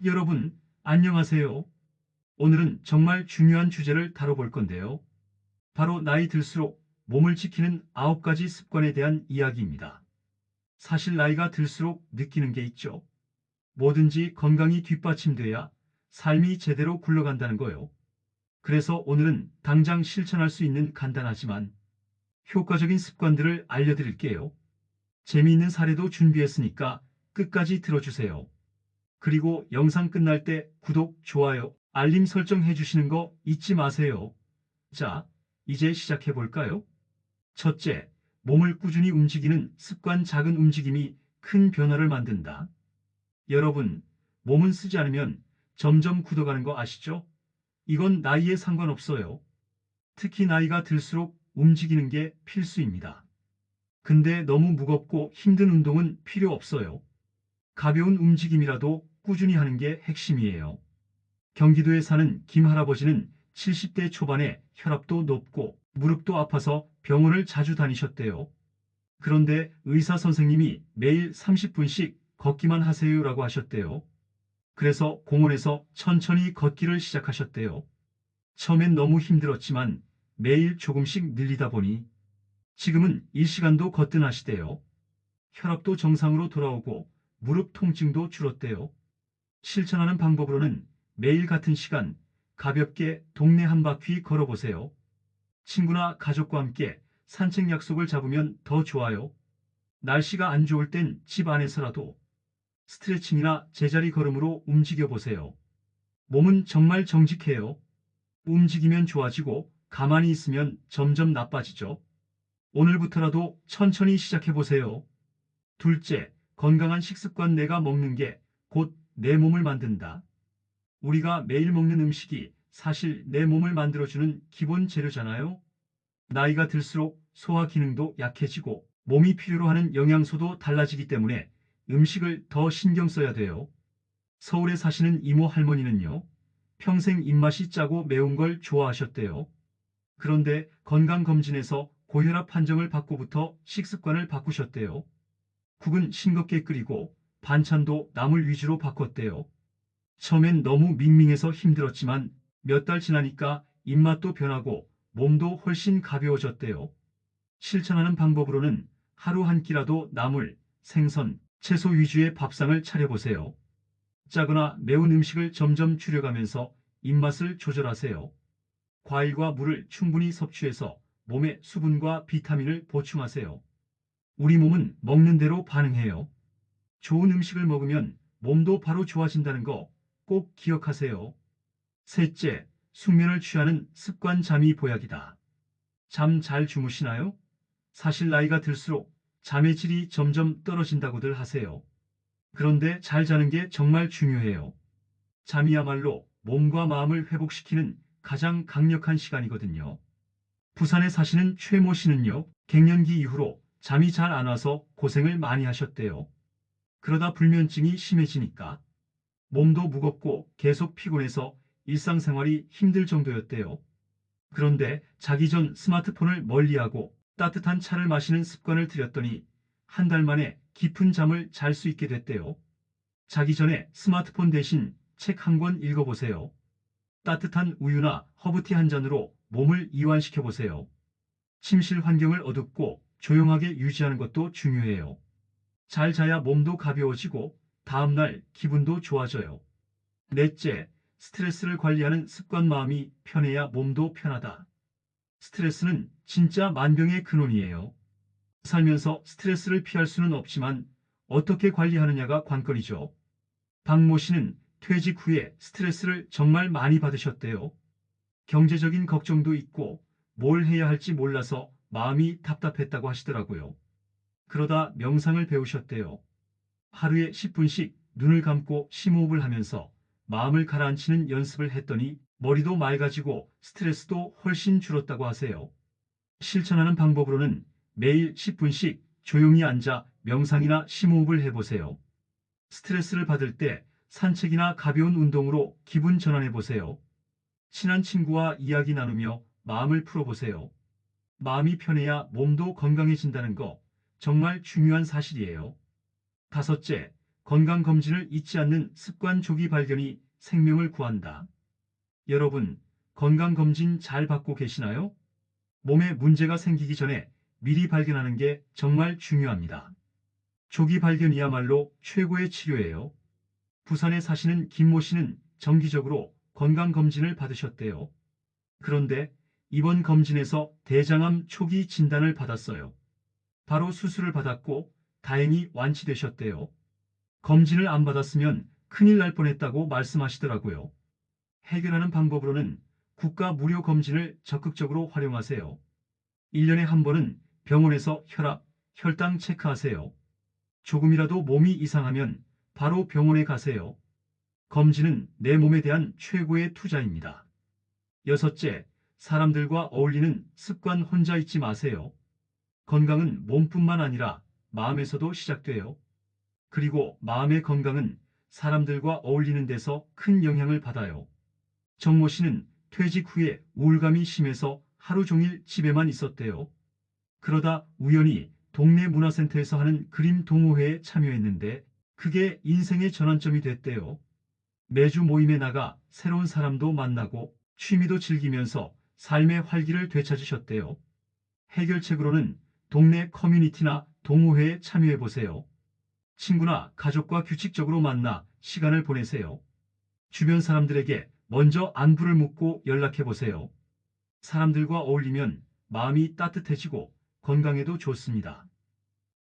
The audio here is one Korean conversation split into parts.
여러분, 안녕하세요. 오늘은 정말 중요한 주제를 다뤄볼 건데요. 바로 나이 들수록 몸을 지키는 9가지 습관에 대한 이야기입니다. 사실 나이가 들수록 느끼는 게 있죠. 뭐든지 건강이 뒷받침돼야 삶이 제대로 굴러간다는 거요. 그래서 오늘은 당장 실천할 수 있는 간단하지만 효과적인 습관들을 알려드릴게요. 재미있는 사례도 준비했으니까 끝까지 들어주세요. 그리고 영상 끝날 때 구독, 좋아요, 알림 설정 해주시는 거 잊지 마세요. 자, 이제 시작해 볼까요? 첫째, 몸을 꾸준히 움직이는 습관. 작은 움직임이 큰 변화를 만든다. 여러분, 몸은 쓰지 않으면 점점 굳어가는 거 아시죠? 이건 나이에 상관없어요. 특히 나이가 들수록 움직이는 게 필수입니다. 근데 너무 무겁고 힘든 운동은 필요 없어요. 가벼운 움직임이라도 꾸준히 하는 게 핵심이에요. 경기도에 사는 김 할아버지는 70대 초반에 혈압도 높고 무릎도 아파서 병원을 자주 다니셨대요. 그런데 의사 선생님이 매일 30분씩 걷기만 하세요라고 하셨대요. 그래서 공원에서 천천히 걷기를 시작하셨대요. 처음엔 너무 힘들었지만 매일 조금씩 늘리다 보니 지금은 1시간도 거뜬하시대요. 혈압도 정상으로 돌아오고 무릎 통증도 줄었대요. 실천하는 방법으로는 매일 같은 시간 가볍게 동네 한 바퀴 걸어보세요. 친구나 가족과 함께 산책 약속을 잡으면 더 좋아요. 날씨가 안 좋을 땐 집 안에서라도 스트레칭이나 제자리 걸음으로 움직여 보세요. 몸은 정말 정직해요. 움직이면 좋아지고 가만히 있으면 점점 나빠지죠. 오늘부터라도 천천히 시작해 보세요. 둘째, 건강한 식습관. 내가 먹는 게 곧 내 몸을 만든다. 우리가 매일 먹는 음식이 사실 내 몸을 만들어주는 기본 재료잖아요. 나이가 들수록 소화 기능도 약해지고 몸이 필요로 하는 영양소도 달라지기 때문에 음식을 더 신경 써야 돼요. 서울에 사시는 이모 할머니는요, 평생 입맛이 짜고 매운 걸 좋아하셨대요. 그런데 건강검진에서 고혈압 판정을 받고부터 식습관을 바꾸셨대요. 국은 싱겁게 끓이고 반찬도 나물 위주로 바꿨대요. 처음엔 너무 밍밍해서 힘들었지만 몇 달 지나니까 입맛도 변하고 몸도 훨씬 가벼워졌대요. 실천하는 방법으로는 하루 한 끼라도 나물, 생선, 채소 위주의 밥상을 차려보세요. 짜거나 매운 음식을 점점 줄여가면서 입맛을 조절하세요. 과일과 물을 충분히 섭취해서 몸에 수분과 비타민을 보충하세요. 우리 몸은 먹는 대로 반응해요. 좋은 음식을 먹으면 몸도 바로 좋아진다는 거 꼭 기억하세요. 셋째, 숙면을 취하는 습관. 잠이 보약이다. 잠 잘 주무시나요? 사실 나이가 들수록 잠의 질이 점점 떨어진다고들 하세요. 그런데 잘 자는 게 정말 중요해요. 잠이야말로 몸과 마음을 회복시키는 가장 강력한 시간이거든요. 부산에 사시는 최모 씨는요, 갱년기 이후로 잠이 잘 안 와서 고생을 많이 하셨대요. 그러다 불면증이 심해지니까 몸도 무겁고 계속 피곤해서 일상생활이 힘들 정도였대요. 그런데 자기 전 스마트폰을 멀리하고 따뜻한 차를 마시는 습관을 들였더니 한 달 만에 깊은 잠을 잘 수 있게 됐대요. 자기 전에 스마트폰 대신 책 한 권 읽어보세요. 따뜻한 우유나 허브티 한 잔으로 몸을 이완시켜 보세요. 침실 환경을 어둡고 조용하게 유지하는 것도 중요해요. 잘 자야 몸도 가벼워지고 다음날 기분도 좋아져요. 넷째, 스트레스를 관리하는 습관. 마음이 편해야 몸도 편하다. 스트레스는 진짜 만병의 근원이에요. 살면서 스트레스를 피할 수는 없지만 어떻게 관리하느냐가 관건이죠. 박모 씨는 퇴직 후에 스트레스를 정말 많이 받으셨대요. 경제적인 걱정도 있고 뭘 해야 할지 몰라서 마음이 답답했다고 하시더라고요. 그러다 명상을 배우셨대요. 하루에 10분씩 눈을 감고 심호흡을 하면서 마음을 가라앉히는 연습을 했더니 머리도 맑아지고 스트레스도 훨씬 줄었다고 하세요. 실천하는 방법으로는 매일 10분씩 조용히 앉아 명상이나 심호흡을 해보세요. 스트레스를 받을 때 산책이나 가벼운 운동으로 기분 전환해 보세요. 친한 친구와 이야기 나누며 마음을 풀어보세요. 마음이 편해야 몸도 건강해진다는 거 정말 중요한 사실이에요. 다섯째, 건강검진을 잊지 않는 습관 조기 발견이 생명을 구한다. 여러분, 건강검진 잘 받고 계시나요? 몸에 문제가 생기기 전에 미리 발견하는 게 정말 중요합니다. 조기 발견이야말로 최고의 치료예요. 부산에 사시는 김모 씨는 정기적으로 건강검진을 받으셨대요. 그런데 이번 검진에서 대장암 초기 진단을 받았어요. 바로 수술을 받았고 다행히 완치되셨대요. 검진을 안 받았으면 큰일 날 뻔했다고 말씀하시더라고요. 해결하는 방법으로는 국가 무료 검진을 적극적으로 활용하세요. 1년에 한 번은 병원에서 혈압, 혈당 체크하세요. 조금이라도 몸이 이상하면 바로 병원에 가세요. 검진은 내 몸에 대한 최고의 투자입니다. 여섯째, 사람들과 어울리는 습관 혼자 잊지 마세요. 건강은 몸뿐만 아니라 마음에서도 시작돼요. 그리고 마음의 건강은 사람들과 어울리는 데서 큰 영향을 받아요. 정모 씨는 퇴직 후에 우울감이 심해서 하루 종일 집에만 있었대요. 그러다 우연히 동네 문화센터에서 하는 그림 동호회에 참여했는데 그게 인생의 전환점이 됐대요. 매주 모임에 나가 새로운 사람도 만나고 취미도 즐기면서 삶의 활기를 되찾으셨대요. 해결책으로는 동네 커뮤니티나 동호회에 참여해보세요. 친구나 가족과 규칙적으로 만나 시간을 보내세요. 주변 사람들에게 먼저 안부를 묻고 연락해보세요. 사람들과 어울리면 마음이 따뜻해지고 건강에도 좋습니다.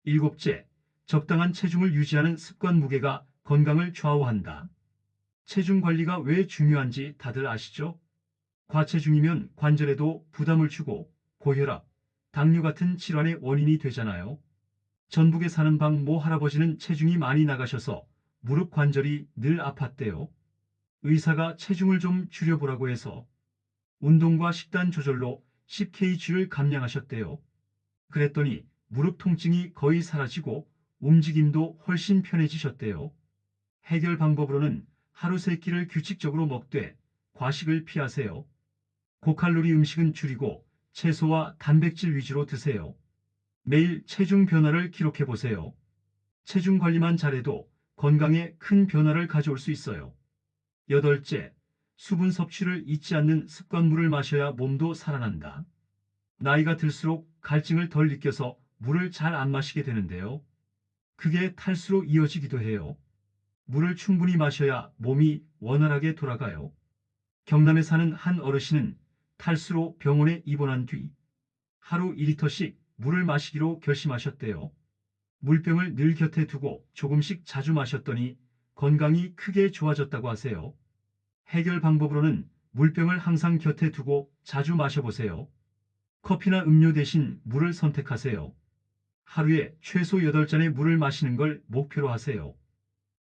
일곱째, 적당한 체중을 유지하는 습관 무게가 건강을 좌우한다. 체중 관리가 왜 중요한지 다들 아시죠? 과체중이면 관절에도 부담을 주고 고혈압, 당뇨 같은 질환의 원인이 되잖아요. 전북에 사는 박모 할아버지는 체중이 많이 나가셔서 무릎 관절이 늘 아팠대요. 의사가 체중을 좀 줄여보라고 해서 운동과 식단 조절로 10kg를 감량하셨대요. 그랬더니 무릎 통증이 거의 사라지고 움직임도 훨씬 편해지셨대요. 해결 방법으로는 하루 3끼를 규칙적으로 먹되 과식을 피하세요. 고칼로리 음식은 줄이고 채소와 단백질 위주로 드세요. 매일 체중 변화를 기록해 보세요. 체중 관리만 잘해도 건강에 큰 변화를 가져올 수 있어요. 여덟째, 수분 섭취를 잊지 않는 습관물을 마셔야 몸도 살아난다. 나이가 들수록 갈증을 덜 느껴서 물을 잘 안 마시게 되는데요. 그게 탈수로 이어지기도 해요. 물을 충분히 마셔야 몸이 원활하게 돌아가요. 경남에 사는 한 어르신은 탈수로 병원에 입원한 뒤 하루 2리터씩 물을 마시기로 결심하셨대요. 물병을 늘 곁에 두고 조금씩 자주 마셨더니 건강이 크게 좋아졌다고 하세요. 해결 방법으로는 물병을 항상 곁에 두고 자주 마셔보세요. 커피나 음료 대신 물을 선택하세요. 하루에 최소 8잔의 물을 마시는 걸 목표로 하세요.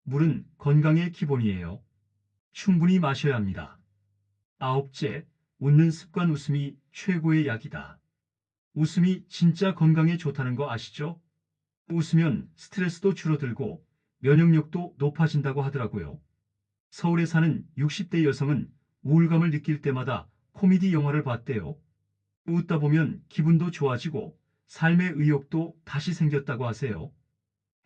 물은 건강의 기본이에요. 충분히 마셔야 합니다. 아홉째, 웃는 습관 웃음이 최고의 약이다. 웃음이 진짜 건강에 좋다는 거 아시죠? 웃으면 스트레스도 줄어들고 면역력도 높아진다고 하더라고요. 서울에 사는 60대 여성은 우울감을 느낄 때마다 코미디 영화를 봤대요. 웃다 보면 기분도 좋아지고 삶의 의욕도 다시 생겼다고 하세요.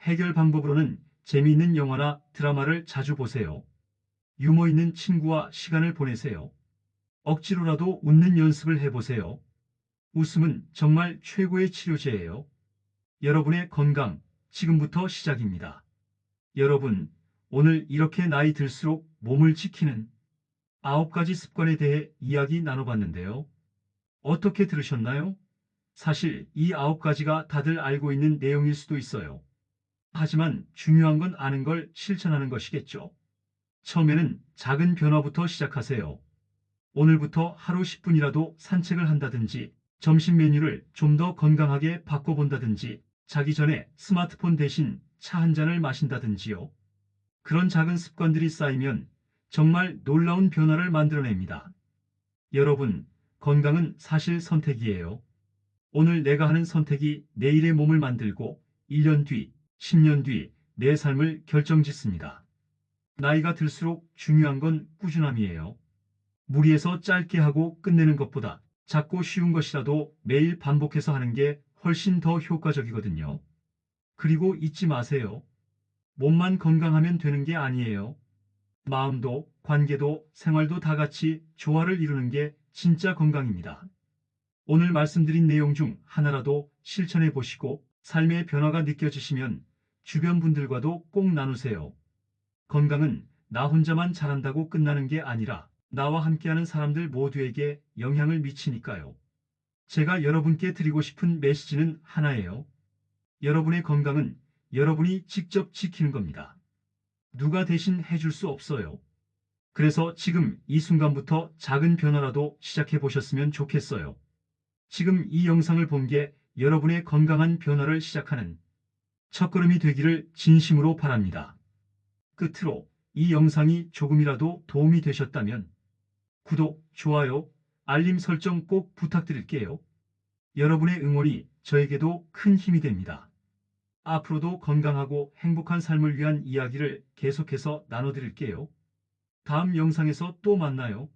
해결 방법으로는 재미있는 영화나 드라마를 자주 보세요. 유머 있는 친구와 시간을 보내세요. 억지로라도 웃는 연습을 해보세요. 웃음은 정말 최고의 치료제예요. 여러분의 건강, 지금부터 시작입니다. 여러분, 오늘 이렇게 나이 들수록 몸을 지키는 9가지 습관에 대해 이야기 나눠봤는데요. 어떻게 들으셨나요? 사실 이 9가지가 다들 알고 있는 내용일 수도 있어요. 하지만 중요한 건 아는 걸 실천하는 것이겠죠. 처음에는 작은 변화부터 시작하세요. 오늘부터 하루 10분이라도 산책을 한다든지, 점심 메뉴를 좀 더 건강하게 바꿔본다든지, 자기 전에 스마트폰 대신 차 한 잔을 마신다든지요. 그런 작은 습관들이 쌓이면 정말 놀라운 변화를 만들어냅니다. 여러분, 건강은 사실 선택이에요. 오늘 내가 하는 선택이 내일의 몸을 만들고 1년 뒤, 10년 뒤 내 삶을 결정짓습니다. 나이가 들수록 중요한 건 꾸준함이에요. 무리해서 짧게 하고 끝내는 것보다 작고 쉬운 것이라도 매일 반복해서 하는 게 훨씬 더 효과적이거든요. 그리고 잊지 마세요. 몸만 건강하면 되는 게 아니에요. 마음도, 관계도, 생활도 다 같이 조화를 이루는 게 진짜 건강입니다. 오늘 말씀드린 내용 중 하나라도 실천해 보시고 삶의 변화가 느껴지시면 주변 분들과도 꼭 나누세요. 건강은 나 혼자만 잘한다고 끝나는 게 아니라 나와 함께하는 사람들 모두에게 영향을 미치니까요. 제가 여러분께 드리고 싶은 메시지는 하나예요. 여러분의 건강은 여러분이 직접 지키는 겁니다. 누가 대신 해줄 수 없어요. 그래서 지금 이 순간부터 작은 변화라도 시작해 보셨으면 좋겠어요. 지금 이 영상을 본 게 여러분의 건강한 변화를 시작하는 첫걸음이 되기를 진심으로 바랍니다. 끝으로 이 영상이 조금이라도 도움이 되셨다면 구독, 좋아요, 알림 설정 꼭 부탁드릴게요. 여러분의 응원이 저에게도 큰 힘이 됩니다. 앞으로도 건강하고 행복한 삶을 위한 이야기를 계속해서 나눠드릴게요. 다음 영상에서 또 만나요.